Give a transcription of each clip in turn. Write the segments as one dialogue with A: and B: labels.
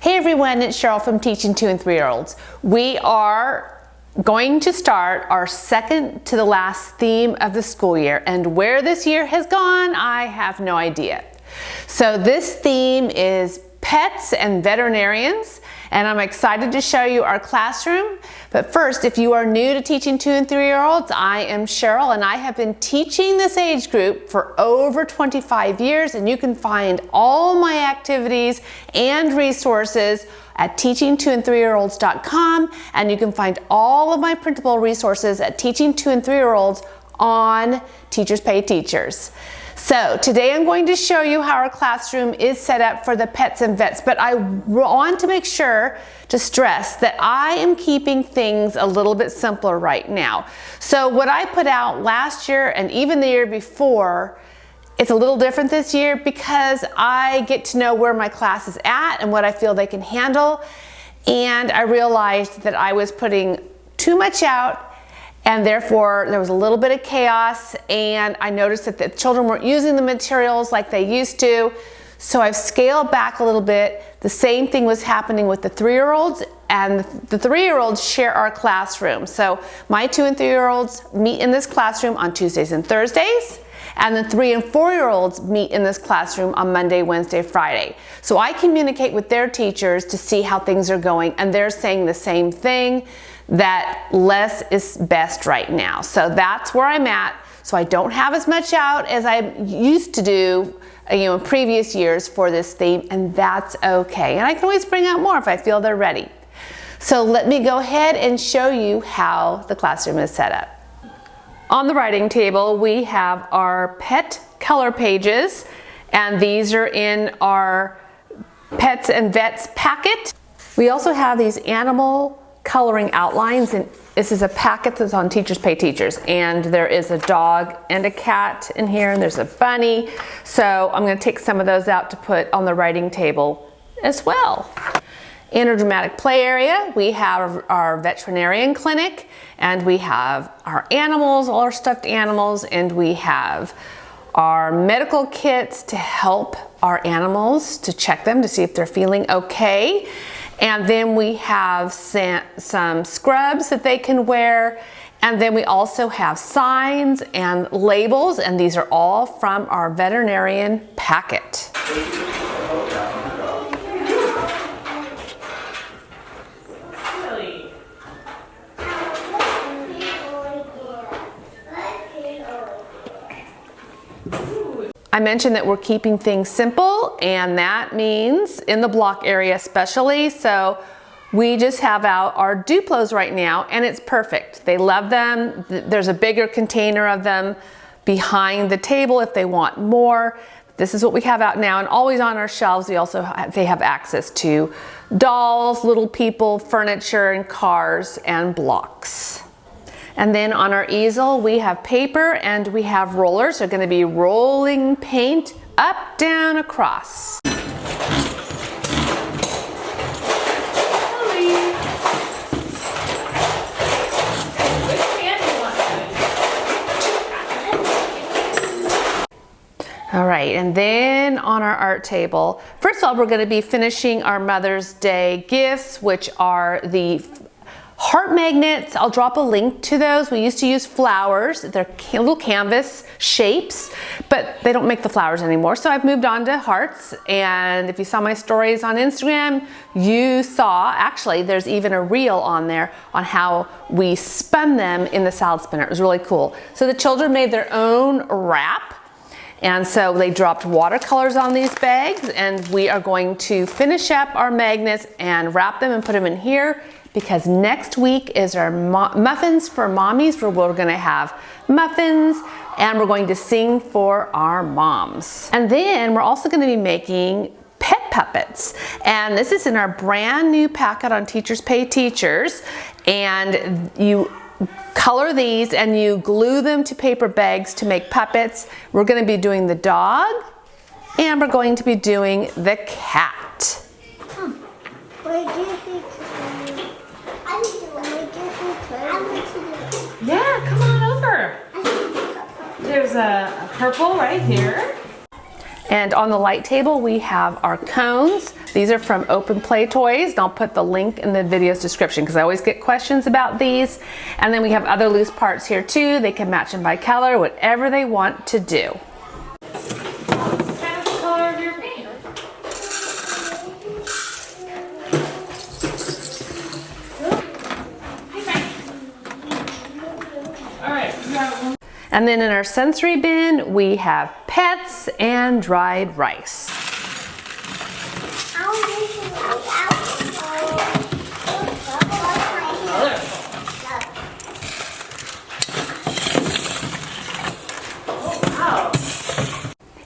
A: Hey everyone, it's Cheryl from Teaching 2 and 3-year-olds. We are going to start our second to the last theme of the school year, and where this year has gone, I have no idea. So this theme is pets and veterinarians, and I'm excited to show you our classroom. But first, if you are new to Teaching 2 and 3-year-olds, I am Cheryl, and I have been teaching this age group for over 25 years, and you can find all my activities and resources at teaching2and3year-olds.com, and you can find all of my printable resources at Teaching 2 and 3-year-olds on Teachers Pay Teachers. So today I'm going to show you how our classroom is set up for the pets and vets, but I want to make sure to stress that I am keeping things a little bit simpler right now. So what I put out last year and even the year before, it's a little different this year because I get to know where my class is at and what I feel they can handle. And I realized that I was putting too much out, and therefore there was a little bit of chaos, and I noticed that the children weren't using the materials like they used to. So I've scaled back a little bit. The same thing was happening with the 3-year-olds, and the 3-year-olds share our classroom. So my 2 and 3-year-olds meet in this classroom on Tuesdays and Thursdays, and the 3 and 4-year-olds meet in this classroom on Monday, Wednesday, Friday. So I communicate with their teachers to see how things are going, and they're saying the same thing, that less is best right now. So that's where I'm at. So I don't have as much out as I used to do in previous years for this theme, and that's okay. And I can always bring out more if I feel they're ready. So let me go ahead and show you how the classroom is set up. On the writing table, we have our pet color pages, and these are in our Pets and Vets packet. We also have these animal coloring outlines, and this is a packet that's on Teachers Pay Teachers, and there is a dog and a cat in here, and there's a bunny. So I'm going to take some of those out to put on the writing table as well. In our dramatic play area, we have our veterinarian clinic, and we have our animals, all our stuffed animals, and we have our medical kits to help our animals, to check them to see if they're feeling okay. And then we have some scrubs that they can wear. And then we also have signs and labels, and these are all from our veterinarian packet. I mentioned that we're keeping things simple, and that means in the block area especially. So we just have out our Duplos right now, and it's perfect. They love them. There's a bigger container of them behind the table if they want more. This is what we have out now, and always on our shelves they have access to dolls, little people, furniture, and cars, and blocks. And then on our easel, we have paper and we have rollers. They're going to be rolling paint up, down, across. All right, and then on our art table, first of all, we're going to be finishing our Mother's Day gifts, which are the heart magnets. I'll drop a link to those. We used to use flowers. They're little canvas shapes, but they don't make the flowers anymore. So I've moved on to hearts. And if you saw my stories on Instagram, you saw, actually, there's even a reel on there on how we spun them in the salad spinner. It was really cool. So the children made their own wrap. And so they dropped watercolors on these bags, and we are going to finish up our magnets and wrap them and put them in here, because next week is our Muffins for Mommies, where we're going to have muffins and we're going to sing for our moms. And then we're also going to be making pet puppets, and this is in our brand new packet on Teachers Pay Teachers, and you color these and you glue them to paper bags to make puppets. We're going to be doing the dog, and we're going to be doing the cat. Yeah, come on over. There's a purple right here. And on the light table we have our cones. These are from Open Play Toys, and I'll put the link in the video's description because I always get questions about these. And then we have other loose parts here too. They can match them by color, whatever they want to do. And then in our sensory bin, we have pets and dried rice.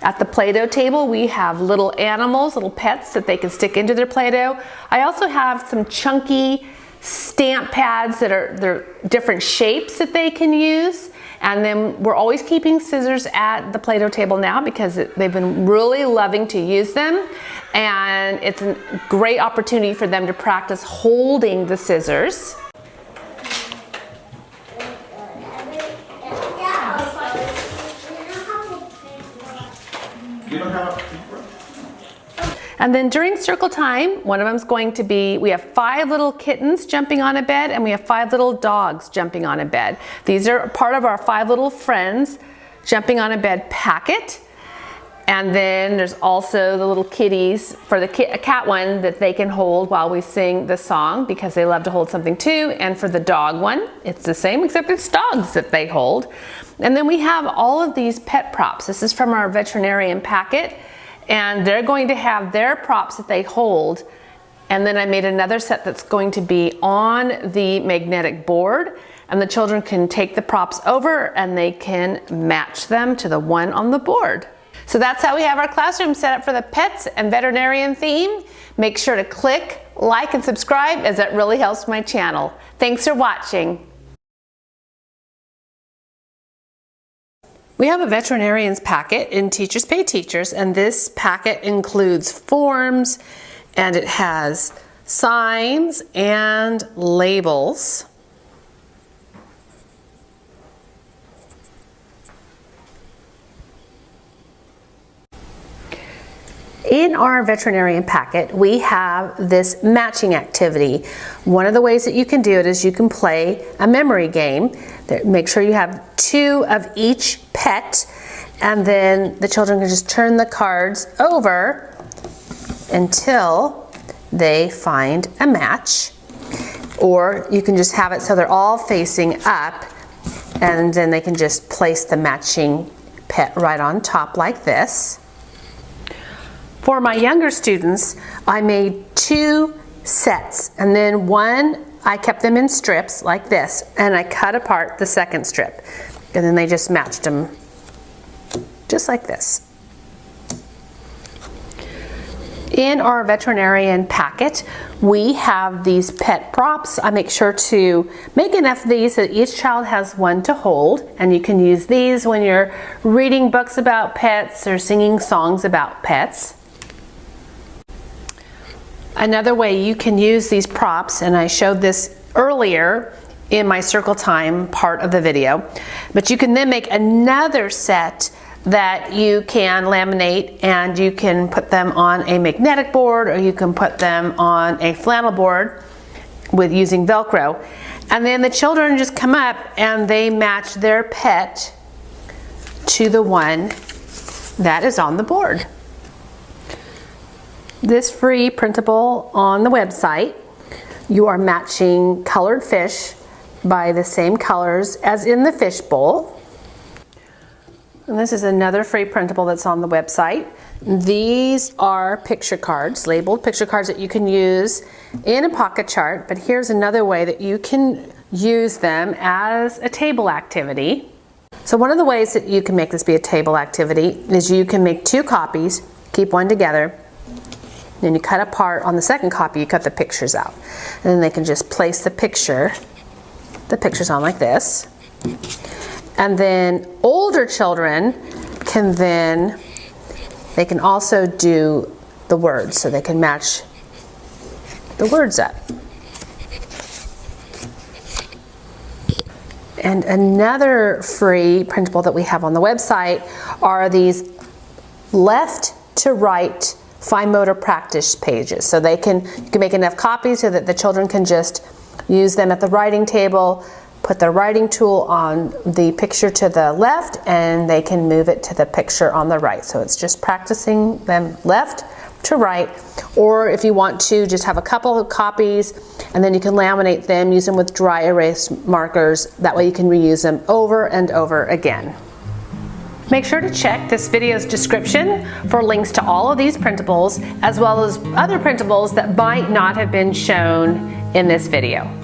A: At the Play-Doh table, we have little animals, little pets that they can stick into their Play-Doh. I also have some chunky stamp pads that they're different shapes that they can use. And then we're always keeping scissors at the Play-Doh table now because they've been really loving to use them. And it's a great opportunity for them to practice holding the scissors. And then during circle time, one of them's going to be, we have 5 little kittens jumping on a bed and we have 5 little dogs jumping on a bed. These are part of our 5 little friends jumping on a bed packet. And then there's also the little kitties for the cat one that they can hold while we sing the song because they love to hold something too. And for the dog one, it's the same except it's dogs that they hold. And then we have all of these pet props. This is from our veterinarian packet. And they're going to have their props that they hold. And then I made another set that's going to be on the magnetic board. And the children can take the props over and they can match them to the one on the board. So that's how we have our classroom set up for the pets and veterinarian theme. Make sure to click, like, and subscribe as that really helps my channel. Thanks for watching. We have a veterinarian's packet in Teachers Pay Teachers, and this packet includes forms and it has signs and labels. In our veterinarian packet, we have this matching activity. One of the ways that you can do it is you can play a memory game. Make sure you have 2 of each pet, and then the children can just turn the cards over until they find a match. Or you can just have it so they're all facing up, and then they can just place the matching pet right on top like this. For my younger students, I made 2 sets, and then one, I kept them in strips like this, and I cut apart the second strip. And then they just matched them just like this. In our veterinarian packet, we have these pet props. I make sure to make enough of these so that each child has one to hold, and you can use these when you're reading books about pets or singing songs about pets. Another way you can use these props, and I showed this earlier in my circle time part of the video, but you can then make another set that you can laminate, and you can put them on a magnetic board, or you can put them on a flannel board with using Velcro. And then the children just come up and they match their pet to the one that is on the board. This free printable on the website, you are matching colored fish by the same colors as in the fish bowl. And this is another free printable that's on the website. These are picture cards, labeled picture cards that you can use in a pocket chart, but here's another way that you can use them as a table activity. So one of the ways that you can make this be a table activity is you can make 2 copies, keep one together, then you cut apart on the second copy, you cut the pictures out. And then they can just place the pictures on like this. And then older children can they can also do the words, so they can match the words up. And another free printable that we have on the website are these left to right fine motor practice pages. So you can make enough copies so that the children can just use them at the writing table, put the writing tool on the picture to the left, and they can move it to the picture on the right. So it's just practicing them left to right. Or if you want to just have a couple of copies, and then you can laminate them, use them with dry erase markers. That way you can reuse them over and over again. Make sure to check this video's description for links to all of these printables, as well as other printables that might not have been shown in this video.